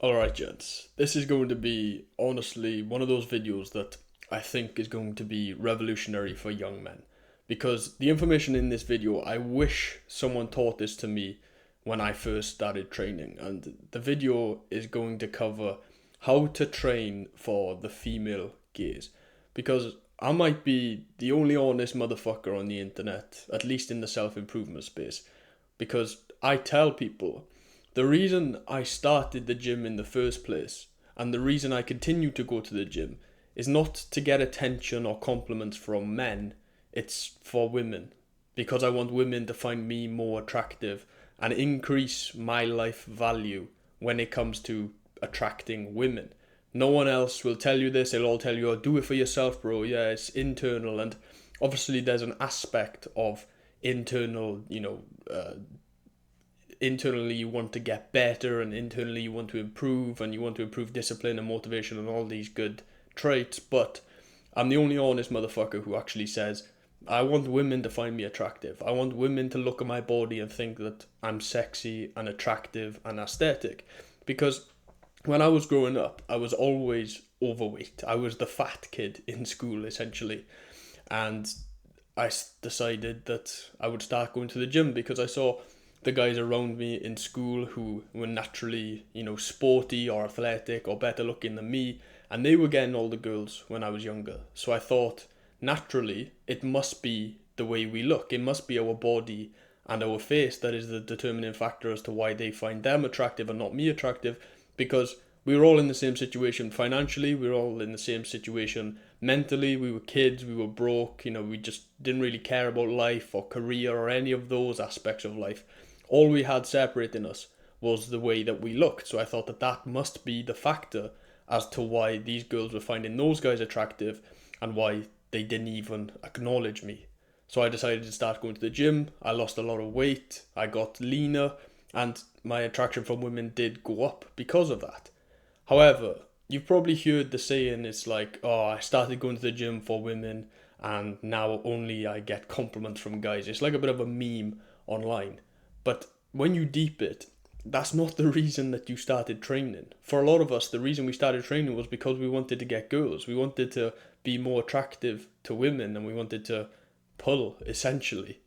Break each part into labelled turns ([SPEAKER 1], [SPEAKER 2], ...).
[SPEAKER 1] Alright, gents. This is going to be, honestly, one of those videos that I think is going to be revolutionary for young men. Because the information in this video, I wish someone taught this to me when I first started training. And the video is going to cover how to train for the female gaze. Because I might be the only honest motherfucker on the internet, at least in the self improvement space. Because I tell people the reason I started the gym in the first place and the reason I continue to go to the gym is not to get attention or compliments from men, it's for women. Because I want women to find me more attractive and increase my life value when it comes to attracting women. No one else will tell you this, they'll all tell you, oh, do it for yourself, bro. Yeah, it's internal. And obviously, there's an aspect of internal, internally you want to get better and internally you want to improve and you want to improve discipline and motivation and all these good traits, but I'm the only honest motherfucker who actually says I want women to find me attractive. I want women to look at my body and think that I'm sexy and attractive and aesthetic. Because when I was growing up, I was always overweight. I was the fat kid in school essentially. And I decided that I would start going to the gym because I saw the guys around me in school who were naturally, sporty or athletic or better looking than me, and they were getting all the girls when I was younger. So I thought, naturally, it must be the way we look. It must be our body and our face that is the determining factor as to why they find them attractive and not me attractive, because we were all in the same situation financially, we were all in the same situation mentally, we were kids, we were broke, we just didn't really care about life or career or any of those aspects of life. All we had separating us was the way that we looked. So I thought that that must be the factor as to why these girls were finding those guys attractive and why they didn't even acknowledge me. So I decided to start going to the gym. I lost a lot of weight, I got leaner, and my attraction from women did go up because of that. However, you've probably heard the saying, it's like, oh, I started going to the gym for women and now only I get compliments from guys. It's like a bit of a meme online. But when you deep it, that's not the reason that you started training. For a lot of us, the reason we started training was because we wanted to get girls. We wanted to be more attractive to women and we wanted to pull, essentially.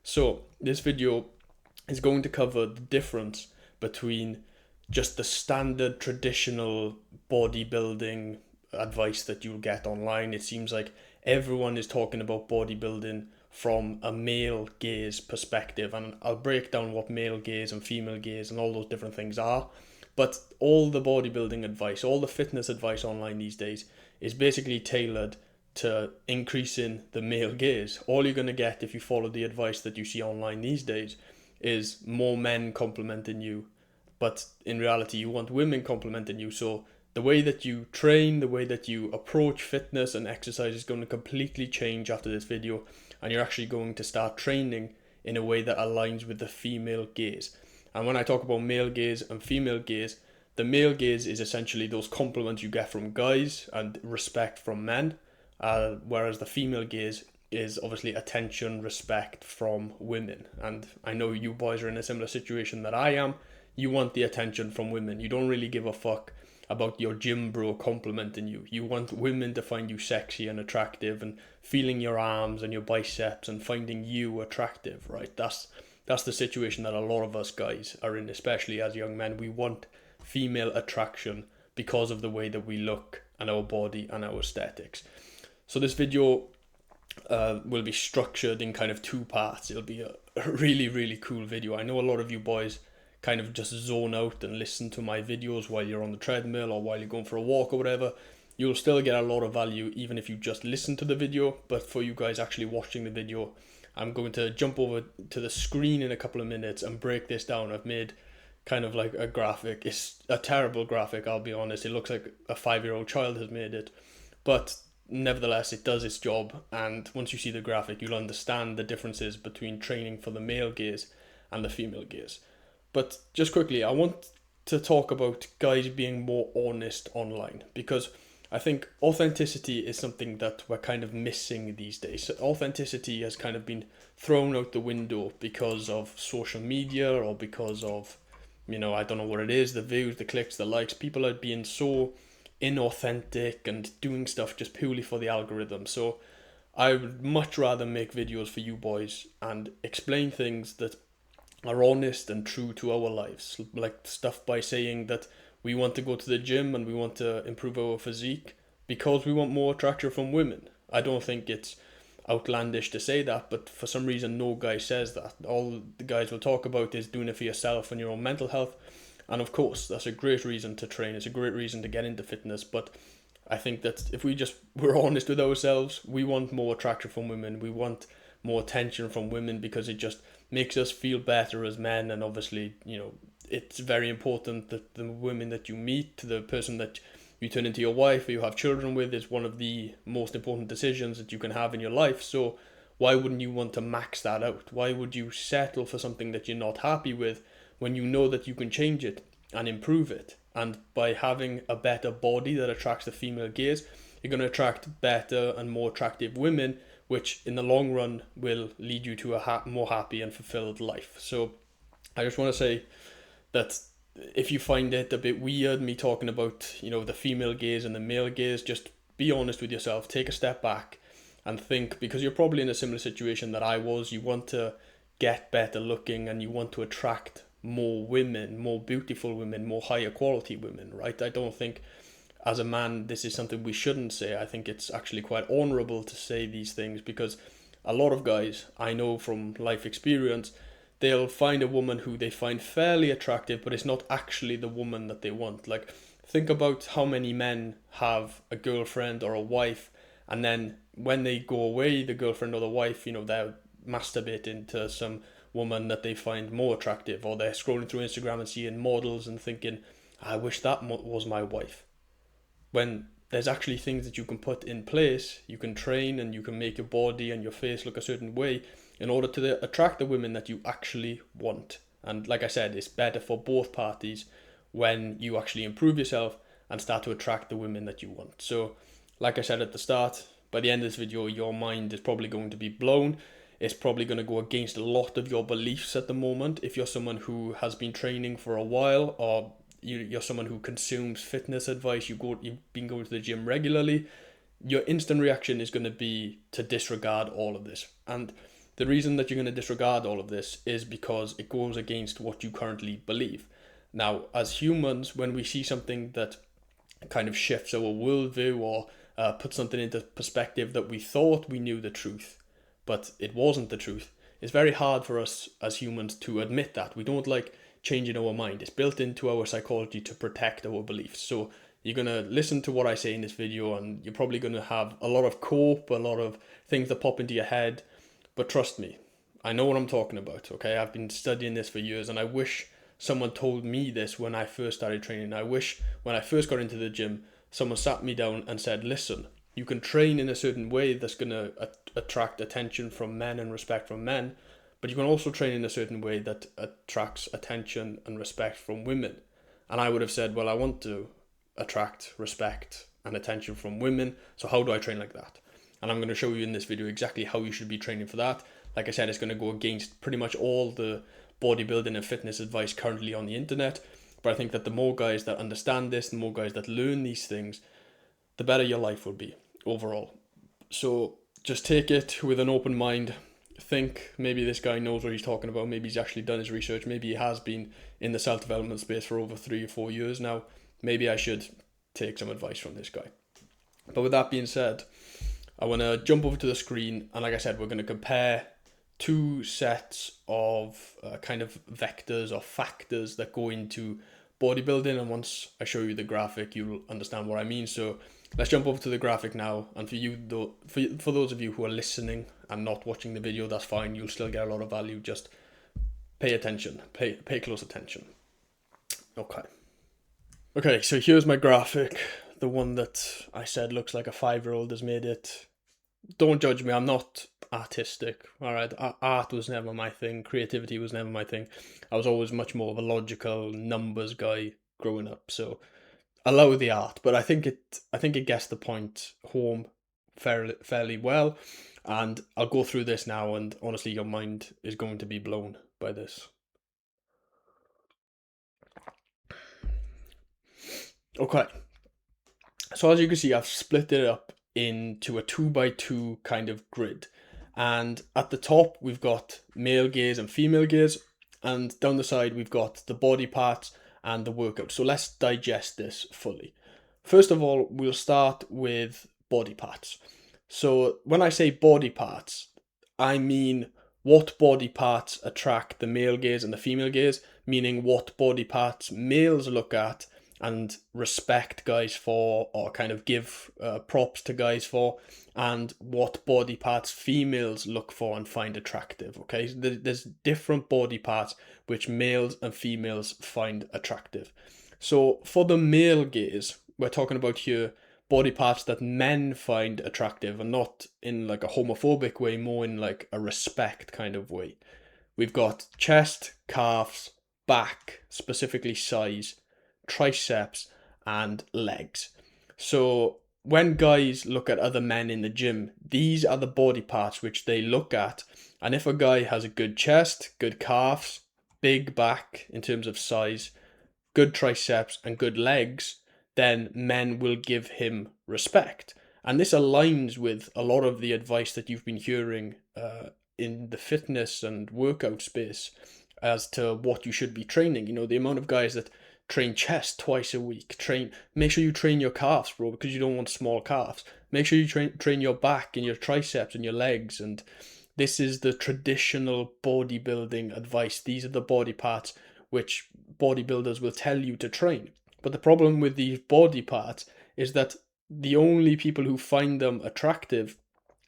[SPEAKER 1] So, this video is going to cover the difference between just the standard traditional bodybuilding advice that you'll get online. It seems like everyone is talking about bodybuilding from a male gaze perspective, and I'll break down what male gaze and female gaze and all those different things are. But all the bodybuilding advice, all the fitness advice online these days is basically tailored to increasing the male gaze. All you're going to get if you follow the advice that you see online these days is more men complimenting you, but in reality you want women complimenting you. So the way that you train, the way that you approach fitness and exercise is going to completely change after this video, and you're actually going to start training in a way that aligns with the female gaze. And when I talk about male gaze and female gaze, the male gaze is essentially those compliments you get from guys and respect from men, whereas the female gaze is obviously attention, respect from women. And I know you boys are in a similar situation that I am. You want the attention from women. You don't really give a fuck about your gym bro complimenting you. You want women to find you sexy and attractive and feeling your arms and your biceps and finding you attractive, right? That's the situation that a lot of us guys are in, especially as young men. We want female attraction because of the way that we look and our body and our aesthetics. So this video will be structured in kind of two parts. It'll be a really, really cool video. I know a lot of you boys kind of just zone out and listen to my videos while you're on the treadmill or while you're going for a walk or whatever. You'll still get a lot of value even if you just listen to the video, but for you guys actually watching the video, I'm going to jump over to the screen in a couple of minutes and break this down. I've made kind of like a graphic. It's a terrible graphic, I'll be honest. It looks like a 5-year-old child has made it, but nevertheless it does its job, and once you see the graphic you'll understand the differences between training for the male gaze and the female gaze. But just quickly, I want to talk about guys being more honest online, because I think authenticity is something that we're kind of missing these days. Authenticity has kind of been thrown out the window because of social media or because of, I don't know what it is, the views, the clicks, the likes. People are being so inauthentic and doing stuff just purely for the algorithm. So I would much rather make videos for you boys and explain things that are honest and true to our lives. Like stuff by saying that we want to go to the gym and we want to improve our physique because we want more attraction from women. I don't think it's outlandish to say that, but for some reason, no guy says that. All the guys will talk about is doing it for yourself and your own mental health. And of course, that's a great reason to train. It's a great reason to get into fitness. But I think that if we're honest with ourselves, we want more attraction from women. We want more attention from women because it just makes us feel better as men. And obviously, it's very important that the women that you meet, the person that you turn into your wife or you have children with, is one of the most important decisions that you can have in your life. So why wouldn't you want to max that out? Why would you settle for something that you're not happy with when you know that you can change it and improve it? And by having a better body that attracts the female gaze, you're going to attract better and more attractive women, which in the long run will lead you to a more happy and fulfilled life. So I just want to say that if you find it a bit weird, me talking about, the female gaze and the male gaze, just be honest with yourself, take a step back and think, because you're probably in a similar situation that I was. You want to get better looking and you want to attract more women, more beautiful women, more higher quality women, right? I don't think as a man this is something we shouldn't say. I think it's actually quite honorable to say these things, because a lot of guys I know from life experience, they'll find a woman who they find fairly attractive, but it's not actually the woman that they want. Like, think about how many men have a girlfriend or a wife, and then when they go away, the girlfriend or the wife, they'll masturbate into some woman that they find more attractive, or they're scrolling through Instagram and seeing models and thinking, I wish that was my wife. When there's actually things that you can put in place, you can train and you can make your body and your face look a certain way in order to attract the women that you actually want. And like I said, it's better for both parties when you actually improve yourself and start to attract the women that you want. So, like I said at the start, by the end of this video, your mind is probably going to be blown. It's probably going to go against a lot of your beliefs at the moment. If you're someone who has been training for a while, or you're someone who consumes fitness advice, you've been going to the gym regularly, your instant reaction is going to be to disregard all of this. And the reason that you're going to disregard all of this is because it goes against what you currently believe. Now, as humans, when we see something that kind of shifts our worldview or puts something into perspective that we thought we knew the truth, but it wasn't the truth, it's very hard for us as humans to admit that. We don't like changing our mind. It's built into our psychology to protect our beliefs. So you're going to listen to what I say in this video, and you're probably going to have a lot of a lot of things that pop into your head. But trust me, I know what I'm talking about, okay? I've been studying this for years, and I wish someone told me this when I first started training. I wish when I first got into the gym, someone sat me down and said, listen, you can train in a certain way that's going to attract attention from men and respect from men, but you can also train in a certain way that attracts attention and respect from women. And I would have said, well, I want to attract respect and attention from women, so how do I train like that? And I'm going to show you in this video exactly how you should be training for that. Like I said, it's going to go against pretty much all the bodybuilding and fitness advice currently on the internet. But I think that the more guys that understand this, the more guys that learn these things, the better your life will be overall. So just take it with an open mind. Think maybe this guy knows what he's talking about. Maybe he's actually done his research. Maybe he has been in the self-development space for over 3 or 4 years now. Maybe I should take some advice from this guy. But with that being said, I want to jump over to the screen, and like I said, we're going to compare two sets of kind of vectors or factors that go into bodybuilding, and once I show you the graphic, you'll understand what I mean. So let's jump over to the graphic now, and for you though, for those of you who are listening and not watching the video, that's fine. You'll still get a lot of value. Just pay attention, pay close attention. Okay, so here's my graphic, the one that I said looks like a 5-year-old has made it. Don't judge me, I'm not artistic, alright? Art was never my thing, creativity was never my thing. I was always much more of a logical numbers guy growing up, so allow the art, but I think it gets the point home fairly well, and I'll go through this now, and honestly your mind is going to be blown by this. Okay, so as you can see, I've split it up into a 2x2 kind of grid. And at the top, we've got male gaze and female gaze. And down the side, we've got the body parts and the workout. So let's digest this fully. First of all, we'll start with body parts. So when I say body parts, I mean what body parts attract the male gaze and the female gaze, meaning what body parts males look at and respect guys for, or kind of give props to guys for, and what body parts females look for and find attractive. Okay, so there's different body parts which males and females find attractive. So for the male gaze, we're talking about here body parts that men find attractive, and not in like a homophobic way, more in like a respect kind of way. We've got chest, calves, back, specifically size, triceps, and legs. So when guys look at other men in the gym, these are the body parts which they look at. And if a guy has a good chest, good calves, big back in terms of size, good triceps, and good legs, then men will give him respect. And this aligns with a lot of the advice that you've been hearing in the fitness and workout space as to what you should be training. You know, the amount of guys that train chest twice a week, make sure you train your calves, bro, because you don't want small calves. Make sure you train your back and your triceps and your legs. And this is the traditional bodybuilding advice. These are the body parts which bodybuilders will tell you to train. But the problem with these body parts is that the only people who find them attractive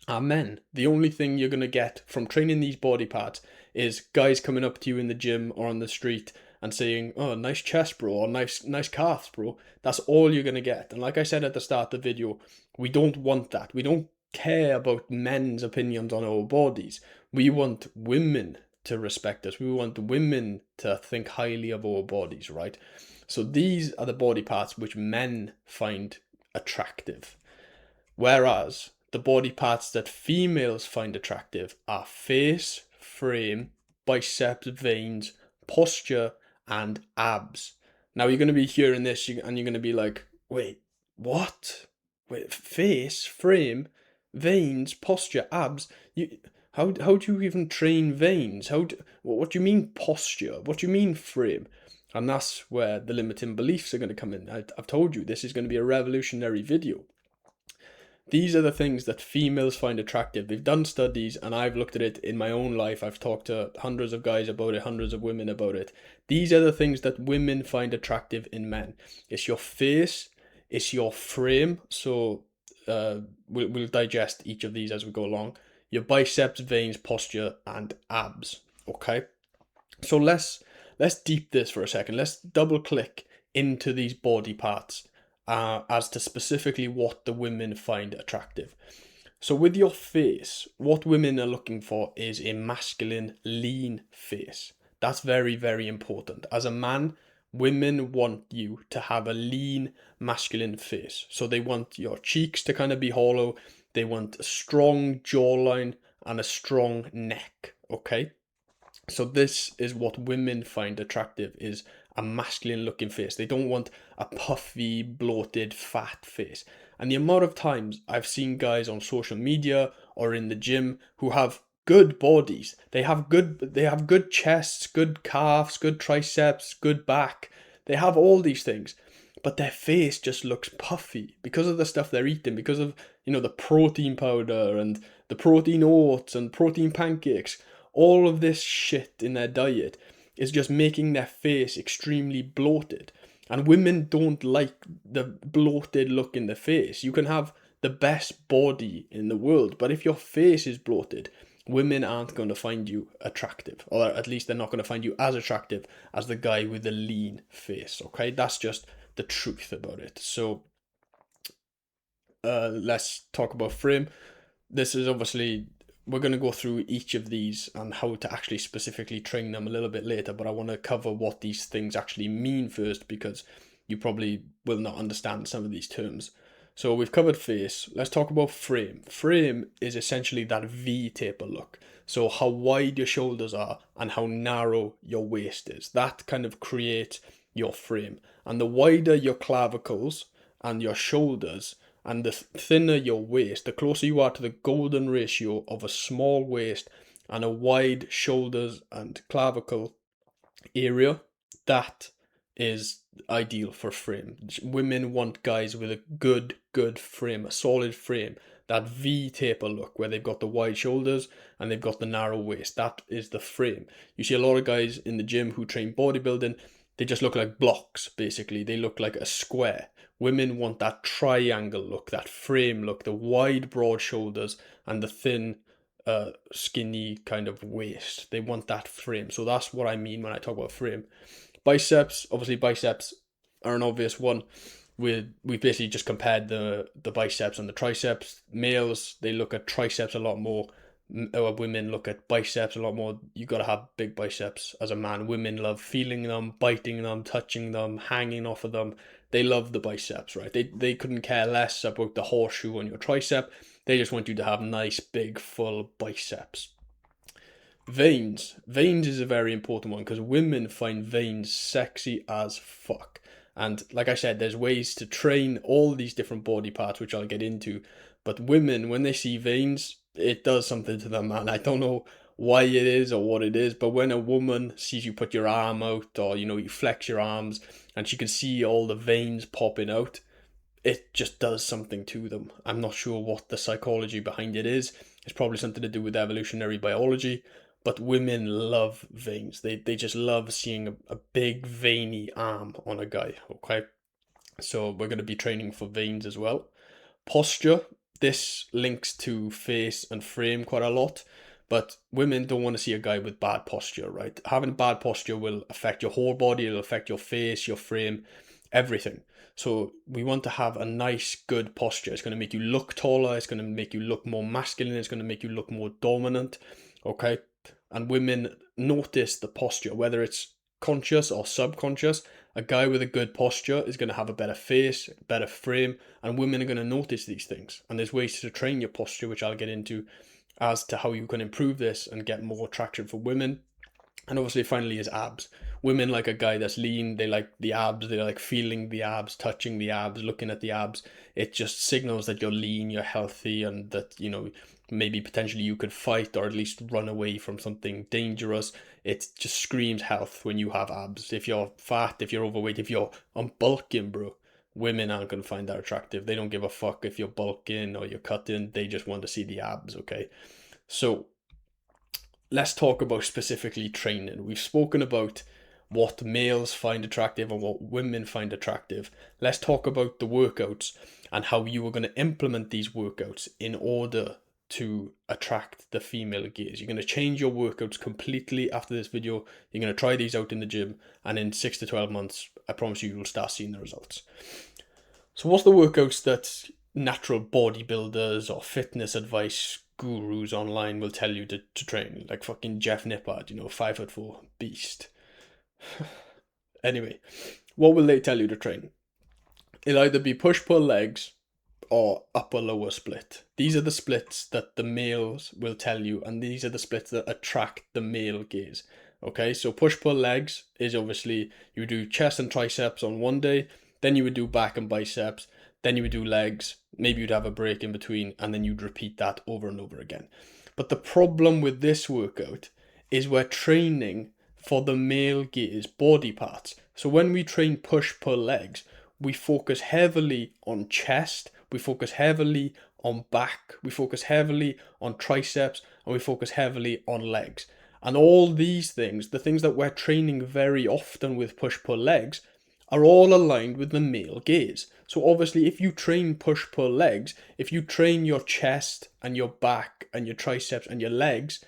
[SPEAKER 1] are men. The only thing you're going to get from training these body parts is guys coming up to you in the gym or on the street and saying, "Oh, nice chest, bro," or nice calves, bro. That's all you're going to get. And like I said at the start of the video, we don't want that. We don't care about men's opinions on our bodies. We want women to respect us. We want women to think highly of our bodies, right? So these are the body parts which men find attractive. Whereas the body parts that females find attractive are face, frame, biceps, veins, posture, and abs. Now you're going to be hearing this and you're going to be like, wait, what? Wait, face, frame, veins, posture, abs? How do you even train veins? What do you mean posture? What do you mean frame? And that's where the limiting beliefs are going to come in. I've told you, this is going to be a revolutionary video. These are the things that females find attractive. They've done studies, and I've looked at it in my own life. I've talked to hundreds of guys about it, hundreds of women about it. These are the things that women find attractive in men. It's your face, it's your frame. So we'll digest each of these as we go along. Your biceps, veins, posture, and abs. Okay? So let's deep this for a second. Let's double click into these body parts as to specifically what the women find attractive. So with your face, what women are looking for is a masculine, lean face. That's very, very important. As a man, women want you to have a lean, masculine face. So they want your cheeks to kind of be hollow. They want a strong jawline and a strong neck, okay? So this is what women find attractive, is a masculine looking face. They don't want a puffy, bloated, fat face. And the amount of times I've seen guys on social media or in the gym who have good bodies. They have good chests, good calves, good triceps, good back. They have all these things. But their face just looks puffy because of the stuff they're eating, because of, the protein powder and the protein oats and protein pancakes. All of this shit in their diet is just making their face extremely bloated. And women don't like the bloated look in the face. You can have the best body in the world, but if your face is bloated, women aren't going to find you attractive. Or at least they're not going to find you as attractive as the guy with the lean face, okay? That's just the truth about it. So let's talk about frame. This is obviously, we're going to go through each of these and how to actually specifically train them a little bit later, but I want to cover what these things actually mean first, because you probably will not understand some of these terms. So we've covered face. Let's talk about frame. Frame is essentially that V-taper look. So how wide your shoulders are and how narrow your waist is. That kind of creates your frame. And the wider your clavicles and your shoulders, and the thinner your waist, the closer you are to the golden ratio of a small waist and a wide shoulders and clavicle area, that is ideal for frame. Women want guys with a good frame, a solid frame. That V taper look where they've got the wide shoulders and they've got the narrow waist. That is the frame. You see a lot of guys in the gym who train bodybuilding, they just look like blocks, basically. They look like a square. Women want that triangle look, that frame look, the wide, broad shoulders and the thin, skinny kind of waist. They want that frame. So that's what I mean when I talk about frame. Biceps, obviously biceps are an obvious one. We basically just compared the biceps and the triceps. Males, they look at triceps a lot more. Women look at biceps a lot more. You got to have big biceps as a man. Women love feeling them, biting them, touching them, hanging off of them. They love the biceps, right? They couldn't care less about the horseshoe on your tricep. They just want you to have nice, big, full biceps. Veins. Veins is a very important one because women find veins sexy as fuck. And like I said, there's ways to train all these different body parts, which I'll get into. But women, when they see veins, it does something to them, man. I don't know why it is or what it is, but when a woman sees you put your arm out or, you flex your arms and she can see all the veins popping out, it just does something to them. I'm not sure what the psychology behind it is. It's probably something to do with evolutionary biology, but women love veins. They just love seeing a big veiny arm on a guy, okay? So we're going to be training for veins as well. Posture, this links to face and frame quite a lot, but women don't want to see a guy with bad posture, right? Having bad posture will affect your whole body, it'll affect your face, your frame, everything. So we want to have a nice, good posture. It's going to make you look taller, it's going to make you look more masculine, it's going to make you look more dominant, okay? And women notice the posture, whether it's conscious or subconscious. A guy with a good posture is going to have a better face, better frame, and women are going to notice these things. And there's ways to train your posture, which I'll get into as to how you can improve this and get more traction for women. And obviously, finally, is abs. Women like a guy that's lean. They like the abs. They like feeling the abs, touching the abs, looking at the abs. It just signals that you're lean, you're healthy, and that, maybe potentially you could fight or at least run away from something dangerous. It just screams health when you have abs. If you're fat, if you're overweight, if you're bulking, bro, women aren't going to find that attractive. They don't give a fuck if you're bulking or you're cutting. They just want to see the abs, okay? So let's talk about specifically training. We've spoken about what males find attractive and what women find attractive. Let's talk about the workouts and how you are going to implement these workouts in order to attract the female gaze. You're going to change your workouts completely after this video. You're going to try these out in the gym, and in 6 to 12 months, I promise you will start seeing the results. So what's the workouts that natural bodybuilders or fitness advice gurus online will tell you to train? Like fucking Jeff Nippard, 5'4" beast. Anyway, what will they tell you to train? It'll either be push-pull legs or upper-lower split. These are the splits that the males will tell you, and these are the splits that attract the male gaze. Okay, so push-pull legs is obviously you do chest and triceps on one day, then you would do back and biceps, then you would do legs, maybe you'd have a break in between, and then you'd repeat that over and over again. But the problem with this workout is we're training for the male gaze body parts. So when we train push-pull legs, we focus heavily on chest, we focus heavily on back, we focus heavily on triceps, and we focus heavily on legs. And all these things, the things that we're training very often with push-pull legs, are all aligned with the male gaze. So obviously if you train push-pull legs, if you train your chest and your back and your triceps and your legs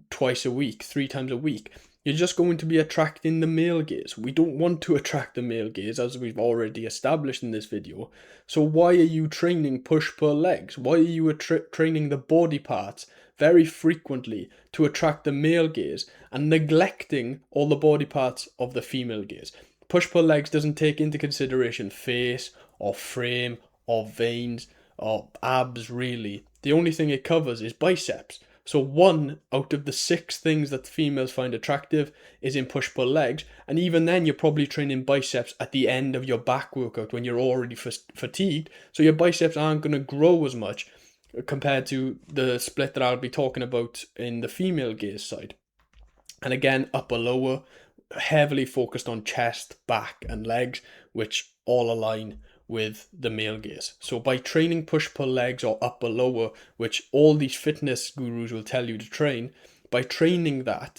[SPEAKER 1] twice a week, 3 times a week, you're just going to be attracting the male gaze. We don't want to attract the male gaze, as we've already established in this video. So why are you training push-pull legs? Why are you training the body parts very frequently to attract the male gaze and neglecting all the body parts of the female gaze? Push-pull legs doesn't take into consideration face or frame or veins or abs, really. The only thing it covers is biceps. So 1 out of the 6 things that females find attractive is in push-pull legs. And even then, you're probably training biceps at the end of your back workout when you're already fatigued. So your biceps aren't going to grow as much compared to the split that I'll be talking about in the female gaze side. And again, upper lower, heavily focused on chest, back, and legs, which all align with the male gaze. So by training push-pull legs or upper lower, which all these fitness gurus will tell you to train, by training that,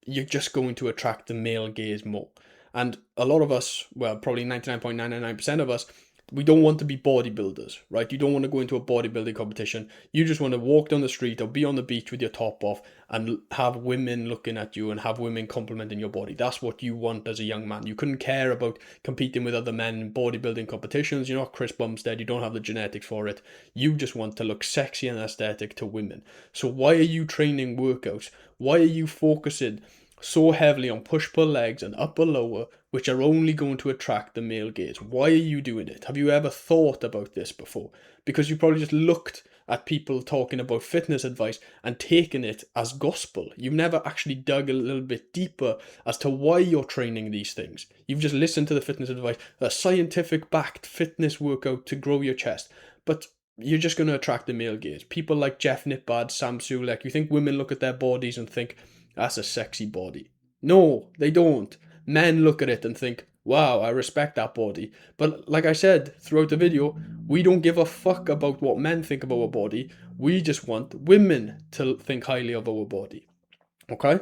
[SPEAKER 1] you're just going to attract the male gaze more. And a lot of us, well, probably 99.999% of us, we don't want to be bodybuilders, right? You don't want to go into a bodybuilding competition. You just want to walk down the street or be on the beach with your top off and have women looking at you and have women complimenting your body. That's what you want as a young man. You couldn't care about competing with other men in bodybuilding competitions. You're not Chris Bumstead. You don't have the genetics for it. You just want to look sexy and aesthetic to women. So why are you training workouts? Why are you focusing so heavily on push-pull legs and upper lower, which are only going to attract the male gaze? Why are you doing it? Have you ever thought about this before? Because you probably just looked at people talking about fitness advice and taken it as gospel. You've never actually dug a little bit deeper as to why you're training these things. You've just listened to the fitness advice, a scientific backed fitness workout to grow your chest. But you're just going to attract the male gaze. People like Jeff Nippard, Sam Sulek, you think women look at their bodies and think, that's a sexy body? No, they don't. Men look at it and think, wow, I respect that body. But like I said throughout the video, we don't give a fuck about what men think of our body. We just want women to think highly of our body. Okay?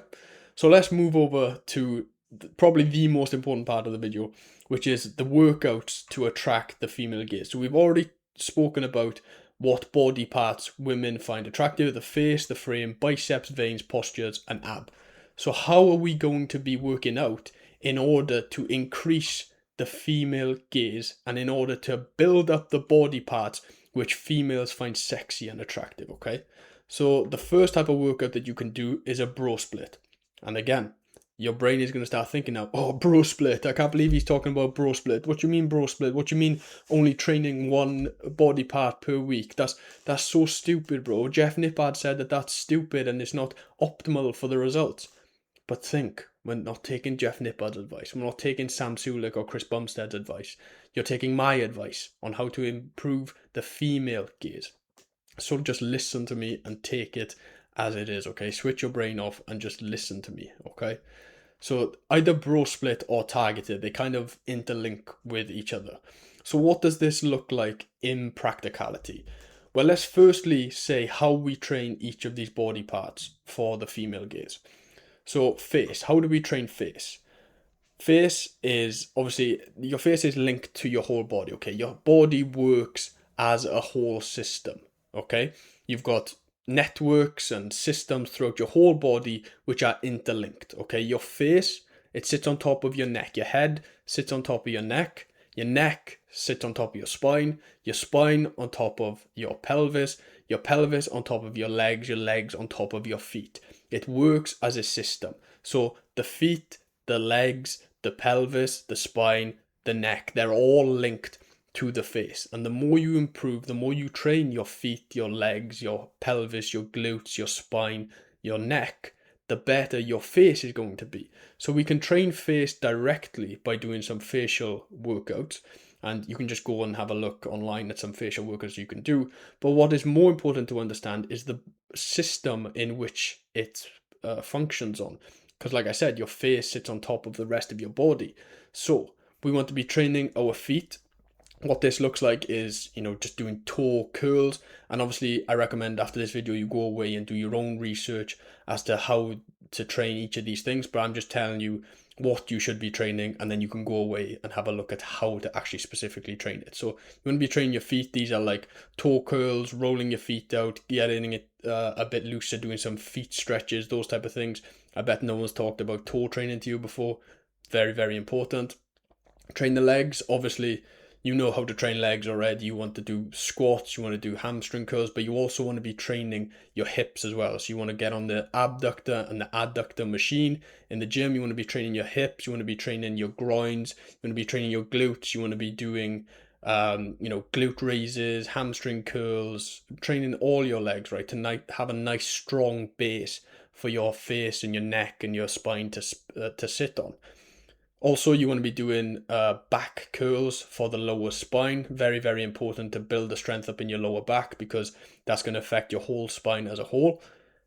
[SPEAKER 1] So let's move over to probably the most important part of the video, which is the workouts to attract the female gaze. So we've already spoken about what body parts women find attractive: the face, the frame, biceps, veins, postures, and ab. So how are we going to be working out in order to increase the female gaze and in order to build up the body parts which females find sexy and attractive? Okay, so the first type of workout that you can do is a bro split. And again, your brain is going to start thinking now, oh, bro split, I can't believe he's talking about bro split. What do you mean bro split? What do you mean only training one body part per week? That's so stupid, bro. Jeff Nippard said that that's stupid and it's not optimal for the results. But think, we're not taking Jeff Nippard's advice. We're not taking Sam Sulek or Chris Bumstead's advice. You're taking my advice on how to improve the female gaze. So just listen to me and take it as it is, okay? Switch your brain off and just listen to me, okay? So either bro split or targeted, they kind of interlink with each other. So what does this look like in practicality? Well, let's firstly say how we train each of these body parts for the female gaze. So face, how do we train face? Face is, obviously, your face is linked to your whole body, okay? Your body works as a whole system, okay? You've got networks and systems throughout your whole body which are interlinked, okay? Your face, it sits on top of your neck. Your head sits on top of your neck sits on top of your spine on top of your pelvis on top of your legs on top of your feet. It works as a system. So the feet, the legs, the pelvis, the spine, the neck, they're all linked to the face. And the more you improve, the more you train your feet, your legs, your pelvis, your glutes, your spine, your neck, the better your face is going to be. So we can train face directly by doing some facial workouts. And you can just go and have a look online at some facial workouts you can do. But what is more important to understand is the system in which it functions on. Because like I said, your face sits on top of the rest of your body. So we want to be training our feet. What this looks like is, just doing toe curls. And obviously I recommend after this video you go away and do your own research as to how to train each of these things. But I'm just telling you what you should be training, and then you can go away and have a look at how to actually specifically train it. So you want to be training your feet. These are like toe curls, rolling your feet out, getting it a bit looser, doing some feet stretches, those type of things. I bet no one's talked about toe training to you before. Very, very important. Train the legs. Obviously, you know how to train legs already. You want to do squats, you want to do hamstring curls, but you also want to be training your hips as well. So you want to get on the abductor and the adductor machine in the gym. You want to be training your hips, you want to be training your groins, you want to be training your glutes, you want to be doing glute raises, hamstring curls, training all your legs, right, to have a nice strong base for your face and your neck and your spine to sit on. Also, you want to be doing back curls for the lower spine. Very, very important to build the strength up in your lower back, because that's going to affect your whole spine as a whole.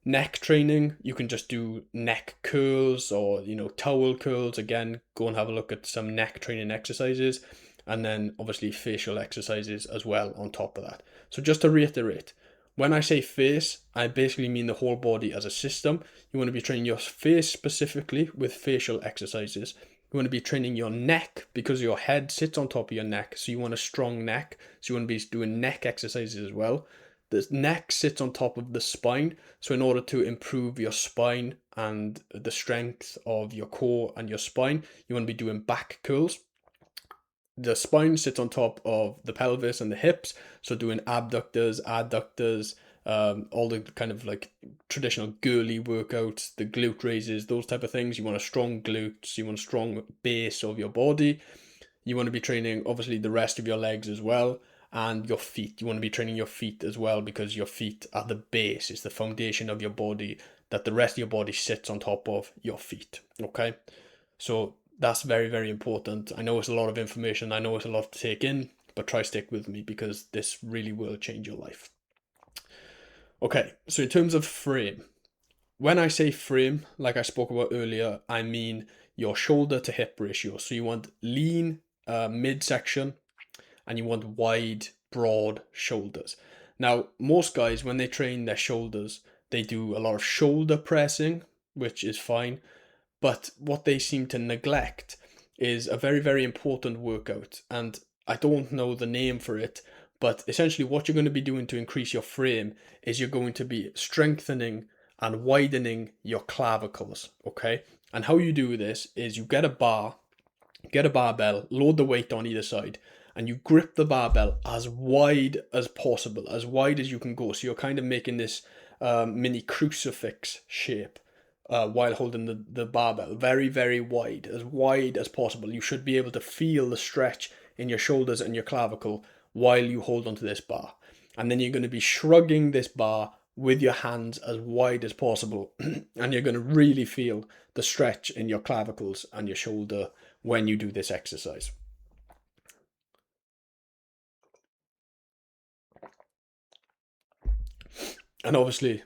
[SPEAKER 1] Neck training, you can just do neck curls or, towel curls. Again, go and have a look at some neck training exercises. And then obviously facial exercises as well on top of that. So just to reiterate, when I say face, I basically mean the whole body as a system. You want to be training your face specifically with facial exercises. You want to be training your neck because your head sits on top of your neck. So you want a strong neck. So you want to be doing neck exercises as well. The neck sits on top of the spine. So in order to improve your spine and the strength of your core and your spine, you want to be doing back curls. The spine sits on top of the pelvis and the hips. So doing abductors, adductors, all the kind of like traditional girly workouts, the glute raises, those type of things. You want a strong glutes, you want a strong base of your body. You want to be training obviously the rest of your legs as well, and your feet. You want to be training your feet as well, because your feet are the base, it's the foundation of your body that the rest of your body sits on top of your feet. Okay, so that's very, very important. I know it's a lot of information, I know it's a lot to take in, but try stick with me because this really will change your life. Okay, so in terms of frame, when I say frame, like I spoke about earlier, I mean your shoulder to hip ratio. So you want lean midsection and you want wide, broad shoulders. Now, most guys, when they train their shoulders, they do a lot of shoulder pressing, which is fine. But what they seem to neglect is a very, very important workout. And I don't know the name for it, but essentially what you're going to be doing to increase your frame is you're going to be strengthening and widening your clavicles, okay? And how you do this is you get a barbell, load the weight on either side, and you grip the barbell as wide as possible, as wide as you can go. So you're kind of making this mini crucifix shape while holding the barbell very, very wide as possible. You should be able to feel the stretch in your shoulders and your clavicle while you hold onto this bar. And then you're going to be shrugging this bar with your hands as wide as possible. And you're going to really feel the stretch in your clavicles and your shoulder when you do this exercise. And obviously,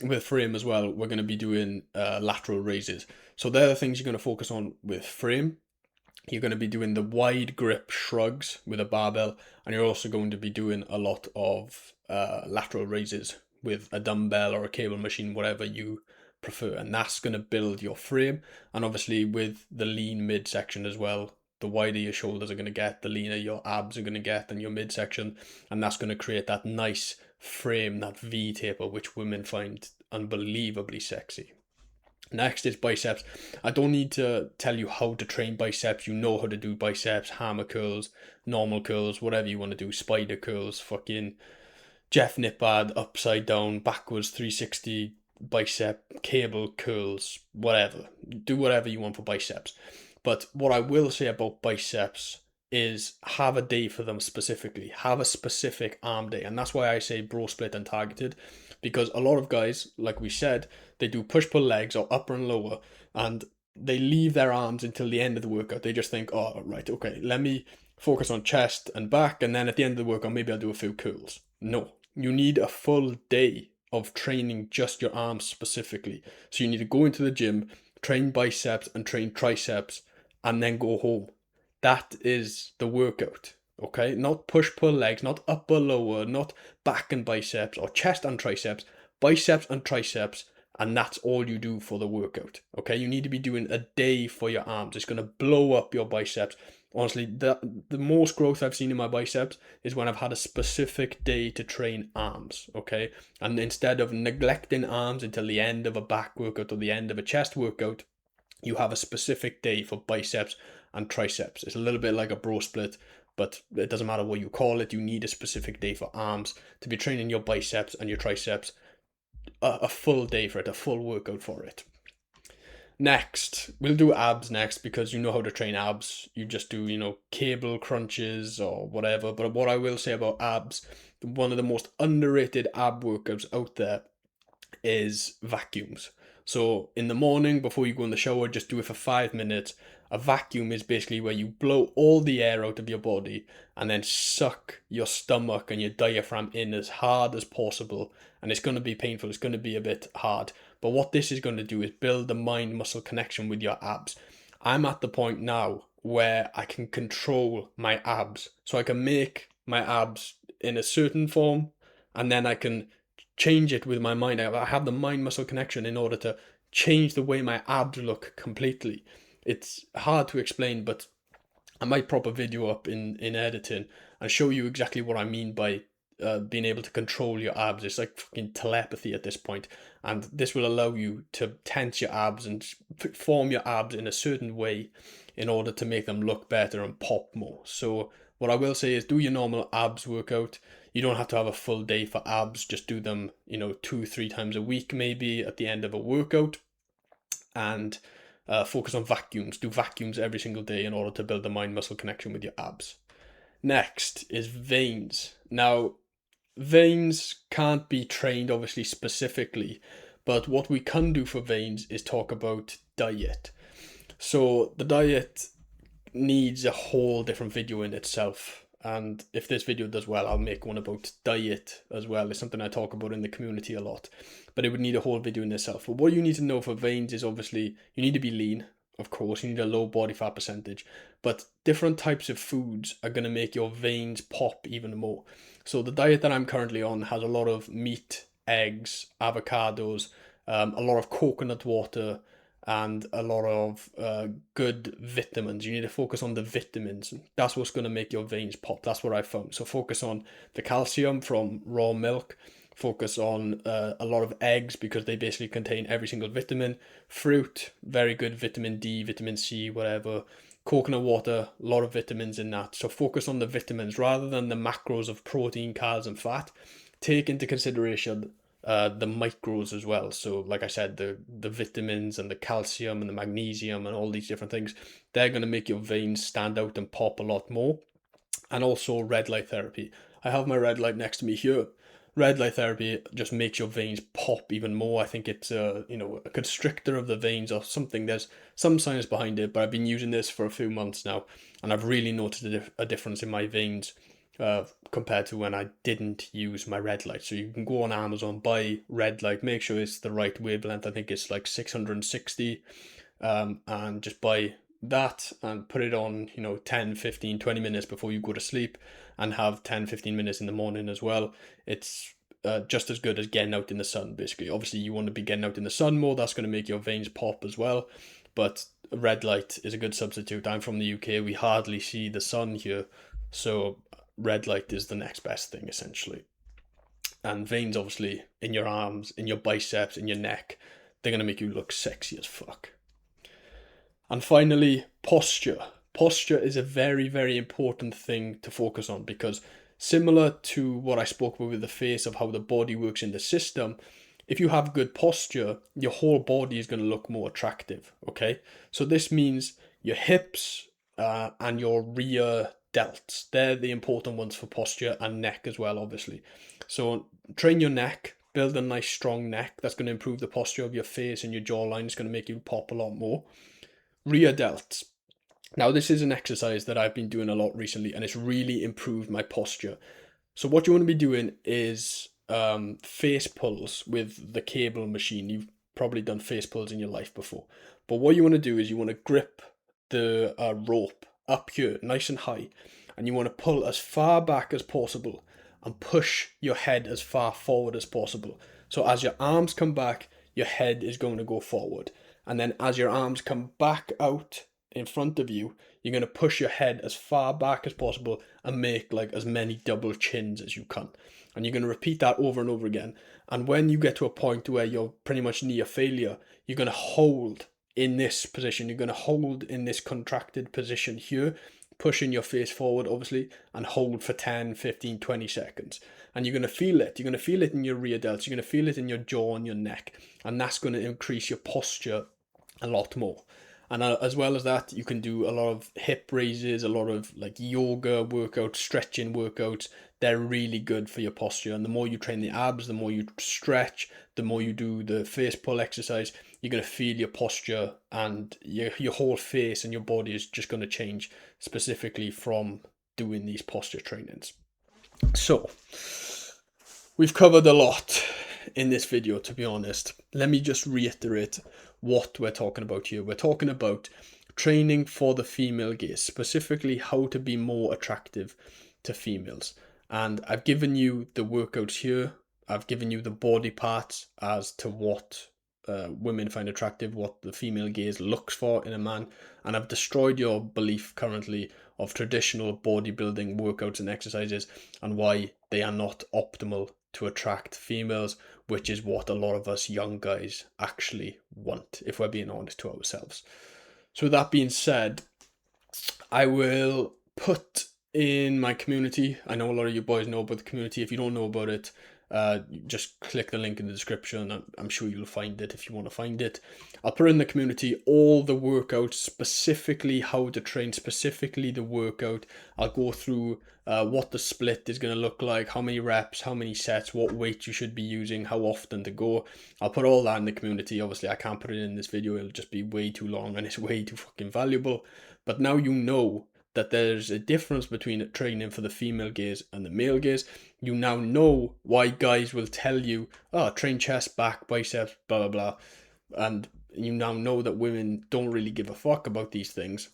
[SPEAKER 1] with frame as well, we're going to be doing lateral raises. So they're the things you're going to focus on with frame. You're going to be doing the wide grip shrugs with a barbell, and you're also going to be doing a lot of lateral raises with a dumbbell or a cable machine, whatever you prefer. And that's going to build your frame. And obviously, with the lean midsection as well, the wider your shoulders are going to get, the leaner your abs are going to get, and your midsection. And that's going to create that nice frame, that V taper, which women find unbelievably sexy. Next is biceps. I don't need to tell you how to train biceps. You know how to do biceps, hammer curls, normal curls, whatever you want to do, spider curls, fucking Jeff Nippard, upside down, backwards 360 bicep, cable curls, whatever. Do whatever you want for biceps. But what I will say about biceps is have a day for them specifically. Have a specific arm day. And that's why I say bro split and targeted. Because a lot of guys, like we said, they do push pull legs or upper and lower, and they leave their arms until the end of the workout. They just think, oh, right, okay, let me focus on chest and back, and then at the end of the workout, maybe I'll do a few curls. No, you need a full day of training just your arms specifically. So you need to go into the gym, train biceps and train triceps, and then go home. That is the workout. Okay, not push pull legs, not upper lower, not back and biceps or chest and triceps, biceps and triceps, and that's all you do for the workout. Okay, you need to be doing a day for your arms. It's going to blow up your biceps. Honestly, the most growth I've seen in my biceps is when I've had a specific day to train arms. Okay, and instead of neglecting arms until the end of a back workout or the end of a chest workout, you have a specific day for biceps and triceps. It's a little bit like a bro split, but it doesn't matter what you call it. You need a specific day for arms to be training your biceps and your triceps, a full day for it, a full workout for it. Next, we'll do abs next because you know how to train abs. You just do, cable crunches or whatever. But what I will say about abs, one of the most underrated ab workouts out there is vacuums. So in the morning, before you go in the shower, just do it for 5 minutes. A vacuum is basically where you blow all the air out of your body and then suck your stomach and your diaphragm in as hard as possible. And it's going to be painful, it's going to be a bit hard. But what this is going to do is build the mind muscle connection with your abs. I'm at the point now where I can control my abs. So I can make my abs in a certain form, and then I can change it with my mind. I have the mind muscle connection in order to change the way my abs look completely. It's hard to explain, but I might prop a video up in editing and show you exactly what I mean by being able to control your abs. It's like fucking telepathy at this point, and this will allow you to tense your abs and form your abs in a certain way in order to make them look better and pop more. So what I will say is do your normal abs workout. You don't have to have a full day for abs. Just do them, 2-3 times a week, maybe at the end of a workout, and focus on vacuums. Do vacuums every single day in order to build the mind muscle connection with your abs. Next is veins. Now, veins can't be trained obviously specifically, but what we can do for veins is talk about diet. So the diet needs a whole different video in itself. And if this video does well, I'll make one about diet as well. It's something I talk about in the community a lot. But it would need a whole video in itself. But what you need to know for veins is obviously you need to be lean, of course. You need a low body fat percentage. But different types of foods are going to make your veins pop even more. So the diet that I'm currently on has a lot of meat, eggs, avocados, a lot of coconut water, and a lot of good vitamins. You need to focus on the vitamins. That's what's going to make your veins pop. That's what I found. So focus on the calcium from raw milk. Focus on a lot of eggs because they basically contain every single vitamin. Fruit, very good vitamin D, vitamin C, whatever. Coconut water, a lot of vitamins in that. So focus on the vitamins rather than the macros of protein, carbs, and fat. Take into consideration the micros as well. So like I said, the vitamins and the calcium and the magnesium and all these different things, they're going to make your veins stand out and pop a lot more. And also red light therapy. I have my red light next to me here. Red light therapy just makes your veins pop even more. I think it's a constrictor of the veins or something. There's some science behind it, but I've been using this for a few months now, and I've really noticed a difference in my veins compared to when I didn't use my red light. So you can go on Amazon, buy red light, make sure it's the right wavelength. I think it's like 660, and just buy that and put it on 10, 15, 20 minutes before you go to sleep, and have 10, 15 minutes in the morning as well. It's just as good as getting out in the sun, basically. Obviously you want to be getting out in the sun more. That's going to make your veins pop as well, but red light is a good substitute. I'm from the UK, we hardly see the sun here, so red light is the next best thing essentially. And veins obviously in your arms, in your biceps, in your neck, they're going to make you look sexy as fuck. And finally, posture. Posture is a very, very important thing to focus on because similar to what I spoke about with the face of how the body works in the system, if you have good posture, your whole body is going to look more attractive, okay? So this means your hips and your rear delts, they're the important ones for posture, and neck as well, obviously. So train your neck, build a nice strong neck. That's going to improve the posture of your face and your jawline. It's going to make you pop a lot more. Rear delts. Now this is an exercise that I've been doing a lot recently, and it's really improved my posture. So what you want to be doing is face pulls with the cable machine. You've probably done face pulls in your life before, but what you want to do is you want to grip the rope up here nice and high, and you want to pull as far back as possible and push your head as far forward as possible. So as your arms come back, your head is going to go forward. And then as your arms come back out in front of you, you're going to push your head as far back as possible and make like as many double chins as you can. And you're going to repeat that over and over again. And when you get to a point where you're pretty much near failure, you're going to hold in this position. You're going to hold in this contracted position here, pushing your face forward, obviously, and hold for 10, 15, 20 seconds. And you're going to feel it. You're going to feel it in your rear delts. You're going to feel it in your jaw and your neck. And that's going to increase your posture a lot more. And as well as that, you can do a lot of hip raises, a lot of like yoga workouts, stretching workouts. They're really good for your posture. And the more you train the abs, the more you stretch, the more you do the face pull exercise, you're going to feel your posture and your whole face and your body is just going to change specifically from doing these posture trainings. So, we've covered a lot in this video, to be honest. Let me just reiterate what we're talking about here. We're talking about training for the female gaze, specifically how to be more attractive to females. And I've given you the workouts here. I've given you the body parts as to what women find attractive, what the female gaze looks for in a man. And I've destroyed your belief currently of traditional bodybuilding workouts and exercises and why they are not optimal to attract females, which is what a lot of us young guys actually want, if we're being honest to ourselves. So with that being said, I will put in my community. I know a lot of you boys know about the community. If you don't know about it, just click the link in the description. I'm sure you'll find it if you want to find it. I'll put in the community all the workouts, specifically how to train, specifically the workout. I'll go through what the split is going to look like, how many reps, how many sets, what weight you should be using, how often to go. I'll put all that in the community. Obviously, I can't put it in this video. It'll just be way too long and it's way too fucking valuable. But now you know that there's a difference between training for the female gaze and the male gaze. You now know why guys will tell you, oh, train chest, back, biceps, blah, blah, blah. And you now know that women don't really give a fuck about these things.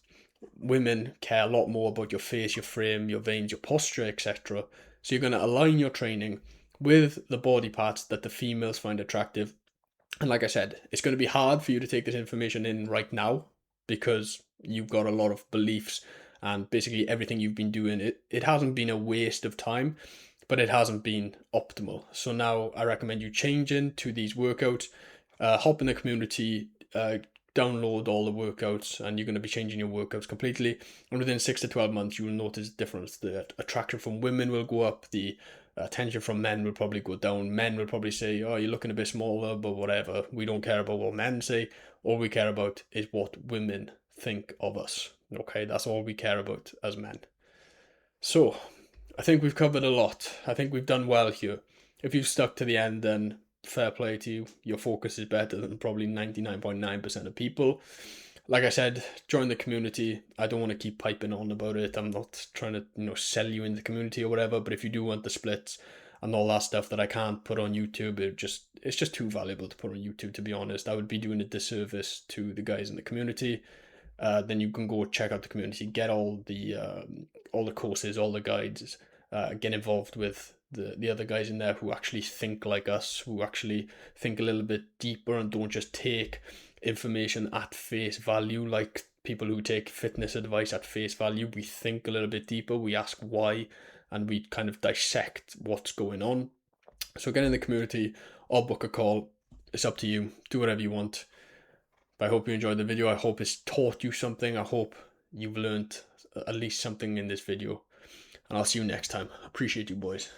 [SPEAKER 1] Women care a lot more about your face, your frame, your veins, your posture, etc. So you're going to align your training with the body parts that the females find attractive. And like I said, it's going to be hard for you to take this information in right now because you've got a lot of beliefs and basically everything you've been doing, it hasn't been a waste of time, but it hasn't been optimal. So now I recommend you changing to these workouts, hop in the community, download all the workouts, and you're going to be changing your workouts completely. And within 6 to 12 months, you will notice a difference. The attraction from women will go up, the attention from men will probably go down. Men will probably say, oh, you're looking a bit smaller, but whatever. We don't care about what men say. All we care about is what women think of us. Okay, that's all we care about as men. So, I think we've covered a lot. I think we've done well here. If you've stuck to the end, then fair play to you. Your focus is better than probably 99.9% of people. Like I said, join the community. I don't want to keep piping on about it. I'm not trying to, sell you in the community or whatever, but if you do want the splits and all that stuff that I can't put on YouTube, it's just too valuable to put on YouTube, to be honest. I would be doing a disservice to the guys in the community. Then you can go check out the community, get all the courses, all the guides, get involved with the other guys in there who actually think like us, who actually think a little bit deeper and don't just take information at face value like people who take fitness advice at face value. We think a little bit deeper, we ask why, and we kind of dissect what's going on. So get in the community or book a call. It's up to you. Do whatever you want. But I hope you enjoyed the video. I hope it's taught you something. I hope you've learned at least something in this video. And I'll see you next time. Appreciate you, boys.